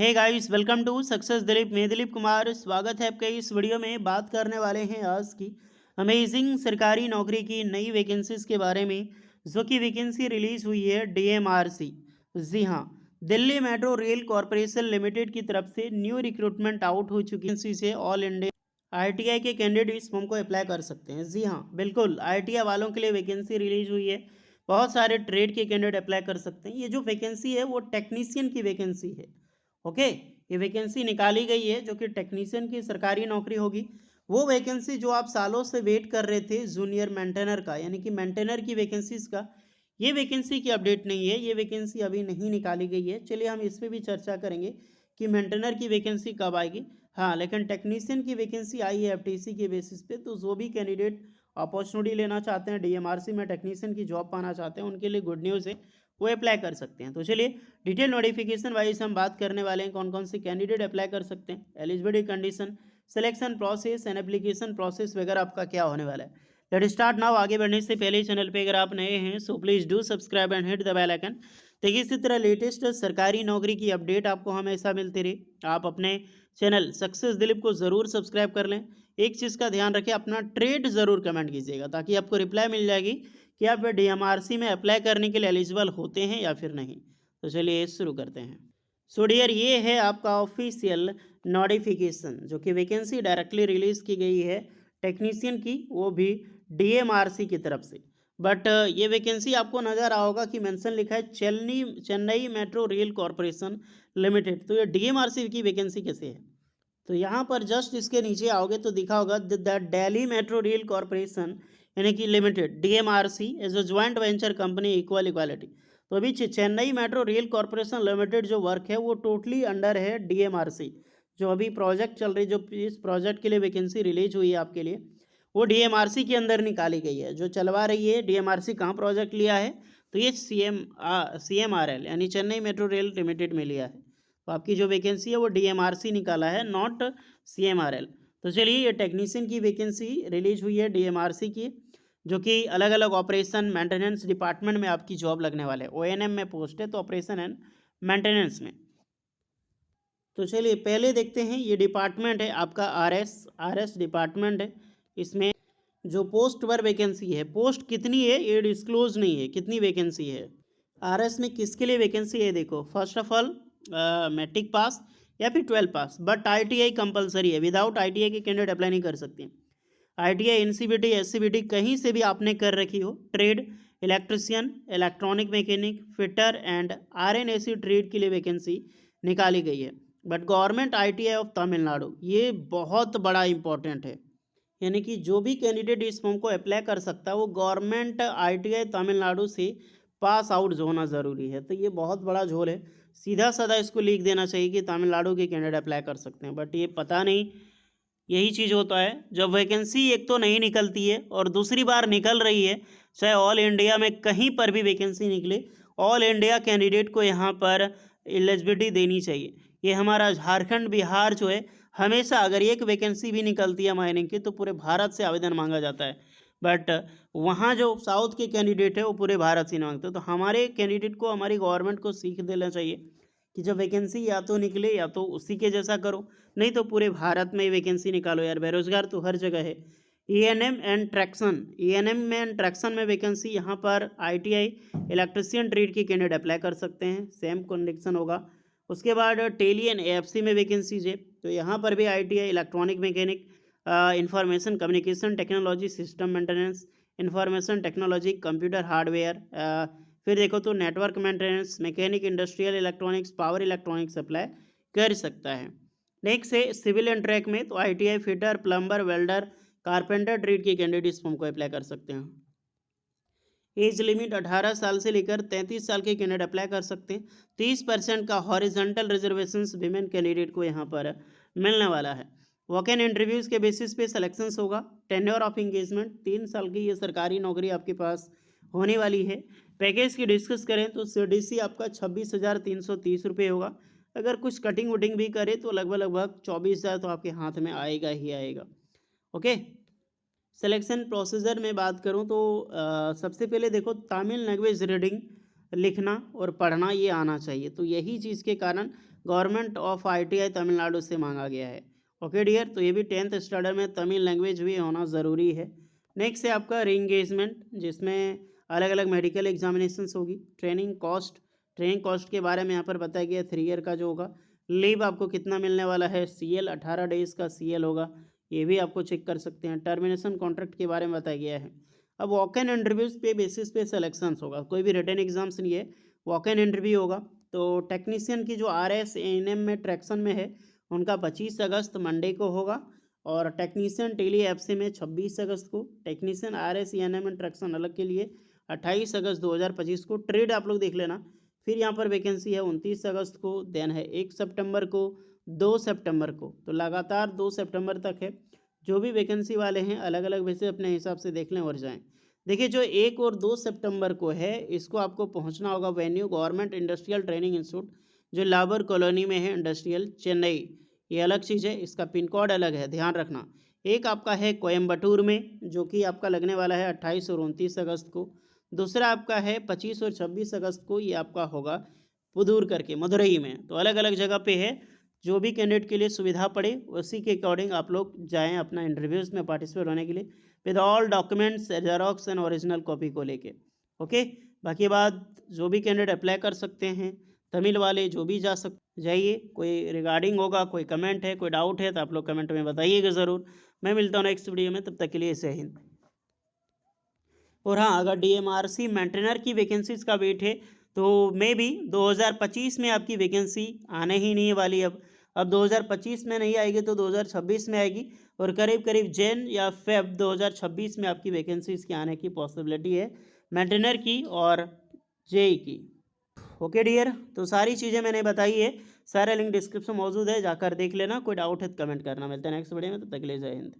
Hey guys, welcome to success Dilip. मैं दिलीप कुमार, स्वागत है आपका। इस वीडियो में बात करने वाले हैं आज की अमेजिंग सरकारी नौकरी की नई वैकेंसीज के बारे में, जो कि वैकेंसी रिलीज हुई है डीएमआरसी। जी हाँ, Delhi metro rail corporation limited की तरफ से न्यू रिक्रूटमेंट आउट हो चुकी है। से ऑल इंडिया आईटीआई के कैंडिडेट इस फॉर्म को अप्लाई कर सकते हैं। जी हाँ, बिल्कुल आईटीआई वालों के लिए वैकेंसी रिलीज हुई है। बहुत सारे ट्रेड के कैंडिडेट अप्लाई कर सकते हैं। ये जो वैकेंसी है वो टेक्नीशियन की वैकेंसी है। ओके, ये वैकेंसी निकाली गई है जो कि टेक्नीशियन की सरकारी नौकरी होगी। वो वैकेंसी जो आप सालों से वेट कर रहे थे जूनियर मेंटेनर का, यानी कि मेंटेनर की वैकेंसीज का, ये वैकेंसी की अपडेट नहीं है। ये वैकेंसी अभी नहीं निकाली गई है। चलिए हम इस पर भी चर्चा करेंगे कि मेंटेनर की वैकेंसी कब आएगी। हाँ, लेकिन टेक्नीशियन की वैकेंसी आई है एफटीसी के बेसिस पे। तो जो भी कैंडिडेट अपॉर्चुनिटी लेना चाहते हैं, डीएमआरसी में टेक्नीशियन की जॉब पाना चाहते हैं, उनके लिए गुड न्यूज़ है, वो अप्लाई कर सकते हैं। तो चलिए डिटेल नोटिफिकेशन वाइज हम बात करने वाले हैं कौन कौन से कैंडिडेट अप्लाई कर सकते हैं, eligibility condition, selection process and application process वगैरह आपका क्या होने वाला है। Let start now. आगे बढ़ने से पहले चैनल पे अगर आप नए हैं so please do subscribe and hit the bell icon. देखिए, इसी तरह लेटेस्ट सरकारी नौकरी की अपडेट आपको हमेशा मिलती रही, आप अपने चैनल सक्सेस दिलीप को ज़रूर सब्सक्राइब कर लें। एक चीज़ का ध्यान रखें, अपना ट्रेड ज़रूर कमेंट कीजिएगा ताकि आपको रिप्लाई मिल जाएगी कि आप डीएमआरसी में अप्लाई करने के लिए एलिजिबल होते हैं या फिर नहीं। तो चलिए शुरू करते हैं। सो डियर, ये है आपका ऑफिशियल नोटिफिकेशन जो कि वैकेंसी डायरेक्टली रिलीज़ की गई है टेक्नीशियन की, वो भी डीएमआरसी की तरफ से। बट ये वैकेंसी आपको नज़र आ होगा कि मेंशन लिखा है Chennai Chennai metro rail corporation limited. तो ये डीएमआरसी की वैकेंसी कैसे है? तो यहाँ पर जस्ट इसके नीचे आओगे तो दिखा होगा the Delhi metro rail corporation यानी कि limited DMRC as a joint venture company equal equality. तो अभी Chennai metro rail corporation limited जो वर्क है वो टोटली अंडर है डीएमआरसी। जो अभी प्रोजेक्ट चल रही, जो इस प्रोजेक्ट के लिए वैकेंसी रिलीज हुई है आपके लिए, वो डीएमआरसी के अंदर निकाली गई है। जो चलवा रही है डीएमआरसी, कहाँ प्रोजेक्ट लिया है? तो ये सीएमआरएल यानी चेन्नई मेट्रो रेल लिमिटेड में लिया है। तो आपकी जो वैकेंसी है वो डीएमआरसी निकाला है, नॉट सीएमआरएल। तो चलिए, ये टेक्नीशियन की वैकेंसी रिलीज हुई है डीएमआरसी की, जो कि अलग अलग ऑपरेशन मेंटेनेंस डिपार्टमेंट में आपकी जॉब लगने वाले है। ओएनएम में पोस्ट है, तो ऑपरेशन एंड मेंटेनेंस में। तो चलिए पहले देखते हैं, ये डिपार्टमेंट है आपका आरएस डिपार्टमेंट है। इसमें जो पोस्ट पर वैकेंसी है, पोस्ट कितनी है ये डिस्क्लोज नहीं है, कितनी वैकेंसी है। आरएस में किसके लिए वैकेंसी है? देखो, first of all matric pass या फिर 12 पास, बट आईटीआई कंपलसरी है। विदाउट आईटीआई के कैंडिडेट अप्लाई नहीं कर सकते। आईटीआई, एनसीबीटी, एससीबीटी कहीं से भी आपने कर रखी हो, trade, electrician, electronic mechanic, fitter and RNAC trade के लिए वैकेंसी निकाली गई है। But government ITI of Tamil Nadu, ये बहुत बड़ा इंपॉर्टेंट है। यानी कि जो भी कैंडिडेट इस फॉर्म को अप्लाई कर सकता है वो गवर्नमेंट आईटीआई तमिलनाडु से पास आउट होना ज़रूरी है। तो ये बहुत बड़ा झोल है। सीधा साधा इसको लिख देना चाहिए कि तमिलनाडु के कैंडिडेट अप्लाई कर सकते हैं, बट ये पता नहीं, यही चीज़ होता है जब वैकेंसी एक तो नहीं निकलती है और दूसरी बार निकल रही है। चाहे ऑल इंडिया में कहीं पर भी वैकेंसी निकले, ऑल इंडिया कैंडिडेट को यहाँ पर एलिजिबिलिटी देनी चाहिए। ये हमारा झारखंड, बिहार जो है, हमेशा अगर एक वैकेंसी भी निकलती है मायने की तो पूरे भारत से आवेदन मांगा जाता है। बट वहाँ जो साउथ के कैंडिडेट है वो पूरे भारत से नहीं मांगते। तो हमारे कैंडिडेट को, हमारी गवर्नमेंट को सीख देना चाहिए कि जब वैकेंसी या तो निकले या तो उसी के जैसा करो, नहीं तो पूरे भारत में वैकेंसी निकालो यार। बेरोजगार तो हर जगह है। ईएनएम एंड ट्रैक्शन, ईएनएम में एंड ट्रैक्शन में वैकेंसी, यहाँ पर आईटीआई इलेक्ट्रिशियन ट्रेड के कैंडिडेट अप्लाई कर सकते हैं, सेम कंडीशन होगा। उसके बाद टेली एंड एएफसी में वैकेंसीज है, तो यहाँ पर भी ITI electronic mechanic, information communication technology, system maintenance, information technology, computer hardware, फिर देखो तो network maintenance, mechanic, industrial electronics, power electronics apply कर सकता है। नेक्स्ट है सिविल एंड ट्रैक में, तो ITI fitter, plumber, welder, carpenter trade के कैंडिडेट इस फॉर्म को अप्लाई कर सकते हैं। एज लिमिट 18 साल से लेकर 33 साल के कैंडिडेट अप्लाई कर सकते हैं। 30% का हॉरिजॉन्टल रिजर्वेशन विमेन कैंडिडेट को यहाँ पर मिलने वाला है। वॉक इन इंटरव्यूज़ के बेसिस पे सिलेक्शंस होगा। टेन्योर ऑफ इंगेजमेंट 3 साल की ये सरकारी नौकरी आपके पास होने वाली है। पैकेज की डिस्कस करें तो सीडीसी आपका 26,330 रुपये होगा। अगर कुछ कटिंग वटिंग भी करे तो लगभग लगभग 24,000 तो आपके हाथ में आएगा ही आएगा। ओके, सिलेक्शन प्रोसीजर में बात करूं तो सबसे पहले देखो, तमिल लैंग्वेज रीडिंग लिखना और पढ़ना ये आना चाहिए। तो यही चीज़ के कारण गवर्नमेंट ऑफ आईटीआई तमिलनाडु से मांगा गया है। ओके डियर, तो ये भी 10th स्टैंडर्ड में तमिल लैंग्वेज भी होना ज़रूरी है। नेक्स्ट है आपका री इंगेजमेंट, जिसमें अलग अलग मेडिकल एग्जामिनेशंस होगी। ट्रेनिंग कॉस्ट के बारे में यहाँ पर बताया गया 3 ईयर का जो होगा। लीव आपको कितना मिलने वाला है, सीएल 18 डेज का सीएल होगा, ये भी आपको चेक कर सकते हैं। टर्मिनेशन कॉन्ट्रैक्ट के बारे में बताया गया है। अब वॉक इन इंटरव्यूज़ पे बेसिस पे सिलेक्शंस होगा, कोई भी रिटन एग्जाम्स नहीं है, वॉक इन इंटरव्यू होगा। तो टेक्नीशियन की जो RS ANM में ट्रैक्शन में है उनका 25 अगस्त मंडे को होगा, और टेक्नीशियन टेली एफसी में 26 अगस्त को, टेक्नीशियन RS ANM में ट्रैक्शन अलग के लिए 28 अगस्त 2025 को। ट्रेड आप लोग देख लेना। फिर यहाँ पर वैकेंसी है 29 अगस्त को, देन है 1 सितंबर को, 2 सितंबर को। तो लगातार 2 सितंबर तक है। जो भी वैकेंसी वाले हैं अलग अलग वैसे अपने हिसाब से देख लें और जाएं। देखिए जो 1 और 2 सितंबर को है, इसको आपको पहुंचना होगा venue government industrial training institute, जो लाबर कॉलोनी में है, इंडस्ट्रियल चेन्नई। ये अलग चीज़ है, इसका पिन कोड अलग है, ध्यान रखना। एक आपका है कोयम्बटूर में, जो कि आपका लगने वाला है 28 और 29 अगस्त को। दूसरा आपका है 25 और 26 अगस्त को, ये आपका होगा पुदूर करके मदुरई में। तो अलग अलग जगह पे है, जो भी कैंडिडेट के लिए सुविधा पड़े उसी के अकॉर्डिंग आप लोग जाएं अपना इंटरव्यूज़ में पार्टिसिपेट होने के लिए, with all documents, xerox and original copy को लेके। ओके, बाकी बात जो भी कैंडिडेट अप्लाई कर सकते हैं, तमिल वाले जो भी जाइए। कोई रिगार्डिंग होगा, कोई कमेंट है, कोई डाउट है तो आप लोग कमेंट में बताइएगा ज़रूर। मैं मिलता हूँ नेक्स्ट वीडियो में, तब तक के लिए जय हिंद। और हाँ, अगर DMRC मेंटेनर की वैकेंसीज का वेट है तो मे बी 2025 में आपकी वैकेंसी आने ही नहीं वाली। अब 2025 में नहीं आएगी तो 2026 में आएगी, और करीब करीब जैन या फेब 2026 में आपकी वैकेंसीज की आने की पॉसिबिलिटी है, मेंटेनर की और जेई की। ओके डियर, तो सारी चीज़ें मैंने बताई है, सारा लिंक डिस्क्रिप्शन मौजूद है, जाकर देख लेना। कोई डाउट है तो कमेंट करना। मिलते हैं नेक्स्ट वीडियो में, तब तक के लिए जय हिंद।